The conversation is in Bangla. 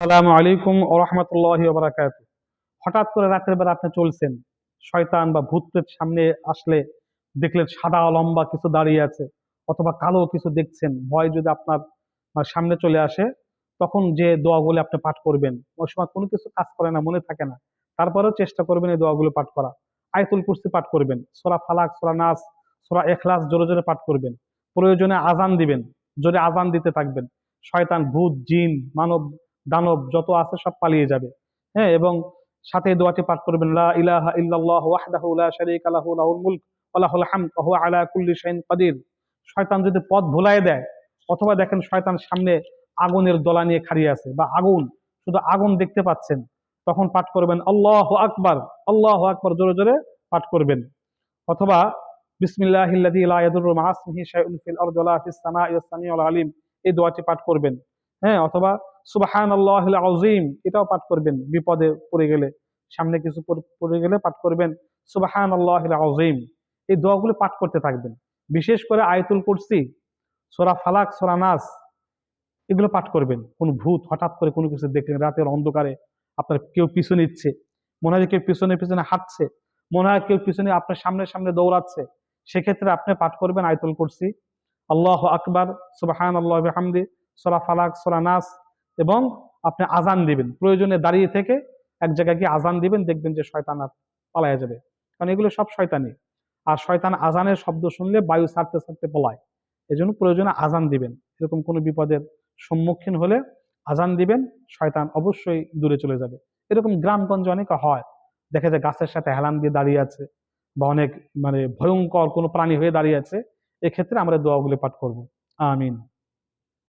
আসসালামু আলাইকুম ওয়া রাহমাতুল্লাহি ওয়া বারাকাতুহু। হঠাৎ করে রাতের বেলা আপনি চলছেন, শয়তান বা ভূত প্রেত সামনে আসলে দেখলেন সাদা লম্বা কিছু দাঁড়িয়ে আছে, অথবা কালো কিছু দেখছেন, ভয় যদি আপনার সামনে চলে আসে, তখন যে দোয়াগুলো আপনি পাঠ করবেন, ওই সময় কোনো কিছু কাজ করে না, মনে থাকে না, তারপরেও চেষ্টা করবেন এই দোয়াগুলো পাঠ করা। আয়াতুল কুরসি পাঠ করবেন, সূরা ফালাক, সূরা নাস, সূরা ইখলাস জোরে জোরে পাঠ করবেন। প্রয়োজনে আজান দিবেন, জোরে আজান দিতে থাকবেন। শয়তান, ভূত, জিন, মানব, দানব যত আছে সব পালিয়ে যাবে। হ্যাঁ, এবং সাথে এই দোয়াটি পাঠ করবেন, লা ইলাহা ইল্লাল্লাহ ওয়াহদাহু লা শারীকা লাহু লাহুল মুলক ওয়া লাহুল হামদ ওয়া হুয়া আলা কুল্লি শাইইন কাদির। শয়তান যদি পথ ভুলায় দেয়, অথবা দেখেন শয়তান সামনে আগুনের দলা নিয়ে খাড়িয়ে আছে, বা আগুন, শুধু আগুন দেখতে পাচ্ছেন, তখন পাঠ করবেন আল্লাহু আকবার। আল্লাহু আকবার জোরে জোরে পাঠ করবেন। অথবা বিসমিল্লাহিল্লাযী লা ইয়াদুররু মা ইসমিহি শাইউন ফিল আরদি ওয়ালা ফিস সামাই ওয়াস সামিউল আলিম, এই দোয়াটি পাঠ করবেন। হ্যাঁ, অথবা সুবহানাল্লাহিল আযীম, এটাও পাঠ করবেন। বিপদে পড়ে গেলে, সামনে কিছু পড়ে গেলে পাঠ করবেন সুবহানাল্লাহিল আযীম। এই দোয়াগুলো পাঠ করতে থাকবেন। বিশেষ করে আয়াতুল কুরসি, সূরা ফালাক, সূরা নাস, এগুলো পাঠ করবেন। কোন ভূত হঠাৎ করে কোনো কিছু দেখলেন রাতের অন্ধকারে, আপনার কেউ পিছু নিচ্ছে, মনে হয় যে কেউ পিছনে পিছনে হাঁটছে, মনে হয় কেউ পিছনে আপনার সামনে সামনে দৌড়াচ্ছে, সেক্ষেত্রে আপনি পাঠ করবেন আয়াতুল কুরসি, আল্লাহু আকবার, সুবহানাল্লাহি ওয়া বিহামদি, সূরা ফালাক, সূরা নাস, এবং আপনি আজান দিবেন। প্রয়োজনে দাঁড়িয়ে থেকে এক জায়গায় গিয়ে আজান দিবেন, দেখবেন যে শয়তান আর পালায়া যাবে। কারণ এগুলো সব শয়তানি। আর শয়তান আজানের শব্দ শুনলে বায়ু ছাড়তে ছাড়তে পলায়। এজন্য প্রয়োজনে আজান দিবেন। এরকম কোনো বিপদের সম্মুখীন হলে আজান দিবেন, শয়তান অবশ্যই দূরে চলে যাবে। এরকম গ্রামগঞ্জে অনেক হয়, দেখা যায় গাছের সাথে হেলান দিয়ে দাঁড়িয়ে আছে, বা অনেক ভয়ঙ্কর কোনো প্রাণী হয়ে দাঁড়িয়ে আছে। এক্ষেত্রে আমরা দোয়াগুলি পাঠ করব। আমিন।